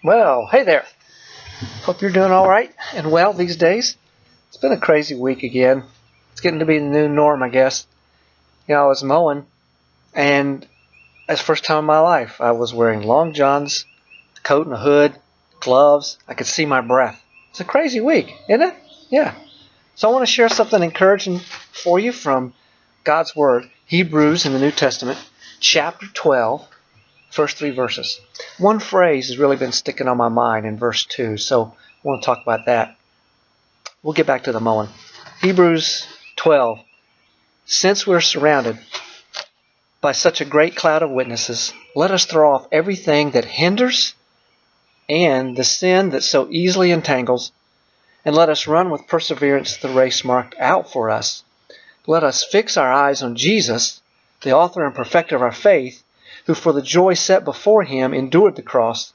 Well, hey there. Hope you're doing all right and well these days. It's been a crazy week again. It's getting to be the new norm, I guess. I was mowing, and that's the first time in my life I was wearing long johns, a coat and a hood, gloves. I could see my breath. It's a crazy week, isn't it? Yeah. So I want to share something encouraging for you from God's Word, Hebrews in the New Testament, chapter 12. First 3 verses. One phrase has really been sticking on my mind in verse 2, so I want to talk about that. We'll get back to the mowing. Hebrews 12. Since we're surrounded by such a great cloud of witnesses, let us throw off everything that hinders and the sin that so easily entangles, and let us run with perseverance the race marked out for us. Let us fix our eyes on Jesus, the author and perfecter of our faith, who for the joy set before him endured the cross,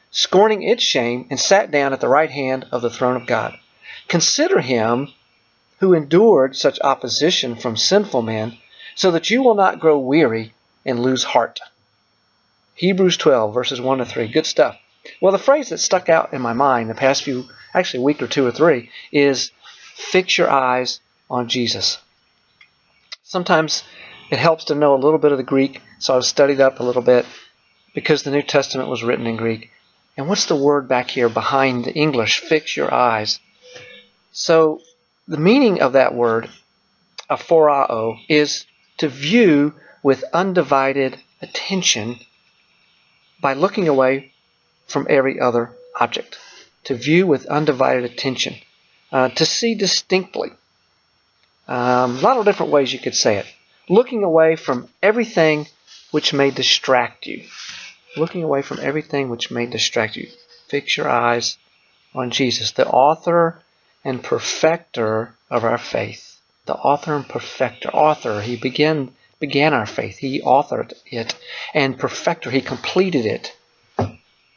scorning its shame, and sat down at the right hand of the throne of God. Consider him who endured such opposition from sinful men, so that you will not grow weary and lose heart. Hebrews 12, verses 1 to 3. Good stuff. Well, the phrase that stuck out in my mind the past week or 2 or 3, is fix your eyes on Jesus. Sometimes it helps to know a little bit of the Greek, so I've studied up a little bit because the New Testament was written in Greek. And what's the word back here behind the English, fix your eyes? So the meaning of that word, aphorao, is to view with undivided attention by looking away from every other object. To view with undivided attention. To see distinctly. A lot of different ways you could say it. Looking away from everything which may distract you. Looking away from everything which may distract you. Fix your eyes on Jesus, the author and perfecter of our faith. The author and perfecter. Author, he began our faith. He authored it. And perfecter, he completed it.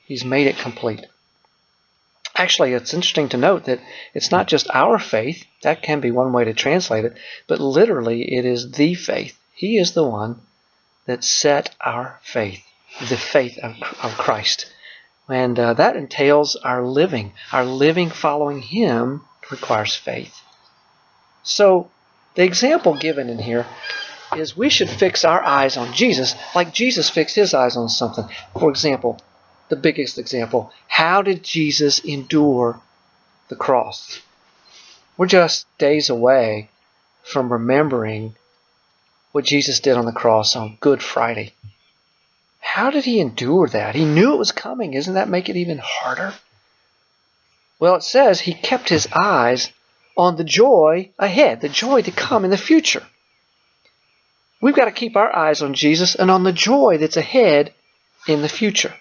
He's made it complete. Actually, it's interesting to note that it's not just our faith. That can be one way to translate it. But literally, it is the faith. He is the one that set our faith. The faith of Christ. And that entails our living. Our living following him requires faith. So, the example given in here is we should fix our eyes on Jesus like Jesus fixed his eyes on something. For example, the biggest example, how did Jesus endure the cross? We're just days away from remembering what Jesus did on the cross on Good Friday. How did he endure that? He knew it was coming. Doesn't that make it even harder? Well, it says he kept his eyes on the joy ahead, the joy to come in the future. We've got to keep our eyes on Jesus and on the joy that's ahead in the future.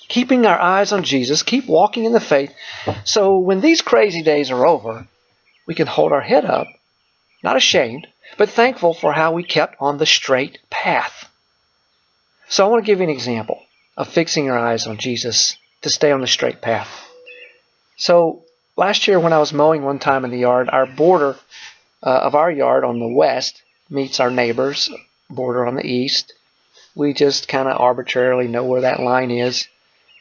Keeping our eyes on Jesus, keep walking in the faith, so when these crazy days are over, we can hold our head up, not ashamed, but thankful for how we kept on the straight path. So I want to give you an example of fixing your eyes on Jesus to stay on the straight path. So last year when I was mowing one time in the yard, our border of our yard on the west meets our neighbor's border on the east. We just kind of arbitrarily know where that line is.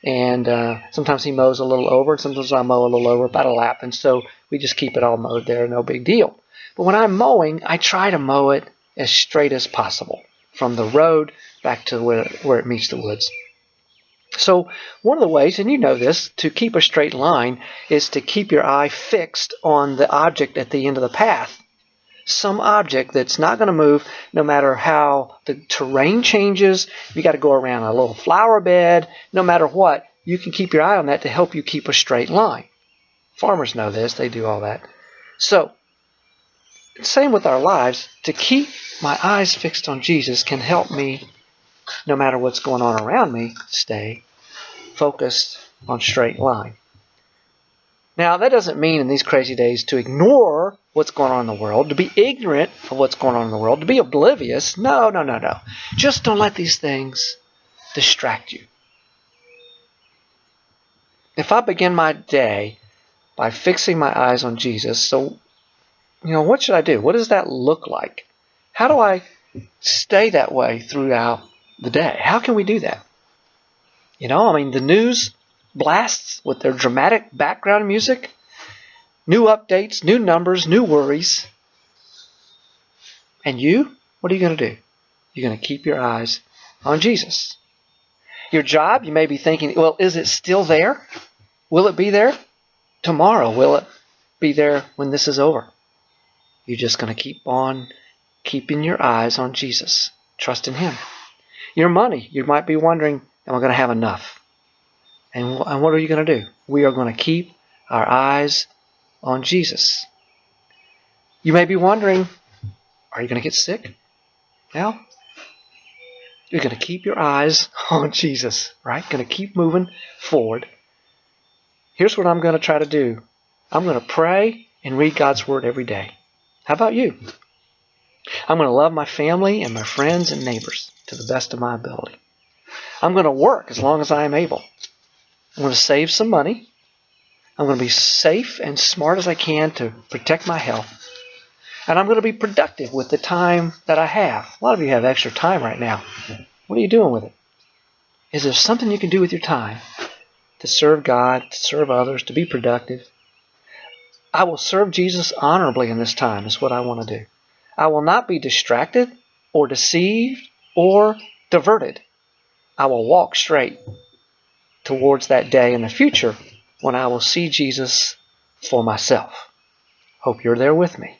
And sometimes he mows a little over, and sometimes I mow a little over, about a lap. And so we just keep it all mowed there, no big deal. But when I'm mowing, I try to mow it as straight as possible, from the road back to where it meets the woods. So one of the ways, and you know this, to keep a straight line is to keep your eye fixed on the object at the end of the path. Some object that's not going to move no matter how the terrain changes. You got to go around a little flower bed. No matter what, you can keep your eye on that to help you keep a straight line. Farmers know this. They do all that. So, same with our lives. To keep my eyes fixed on Jesus can help me, no matter what's going on around me, stay focused on straight line. Now, that doesn't mean in these crazy days to ignore what's going on in the world, to be ignorant of what's going on in the world, to be oblivious. No. Just don't let these things distract you. If I begin my day by fixing my eyes on Jesus, so, what should I do? What does that look like? How do I stay that way throughout the day? How can we do that? The news blasts with their dramatic background music, new updates, new numbers, new worries. And you, what are you going to do? You're going to keep your eyes on Jesus. Your job, you may be thinking, well, is it still there? Will it be there tomorrow? Will it be there when this is over? You're just going to keep on keeping your eyes on Jesus. Trust in Him. Your money, you might be wondering, am I going to have enough? And what are you going to do? We are going to keep our eyes on Jesus. You may be wondering, are you going to get sick? Well, you're going to keep your eyes on Jesus, right? Going to keep moving forward. Here's what I'm going to try to do. I'm going to pray and read God's Word every day. How about you? I'm going to love my family and my friends and neighbors to the best of my ability. I'm going to work as long as I am able. I'm going to save some money. I'm going to be safe and smart as I can to protect my health. And I'm going to be productive with the time that I have. A lot of you have extra time right now. What are you doing with it? Is there something you can do with your time to serve God, to serve others, to be productive? I will serve Jesus honorably in this time is what I want to do. I will not be distracted or deceived or diverted. I will walk straight towards that day in the future when I will see Jesus for myself. Hope you're there with me.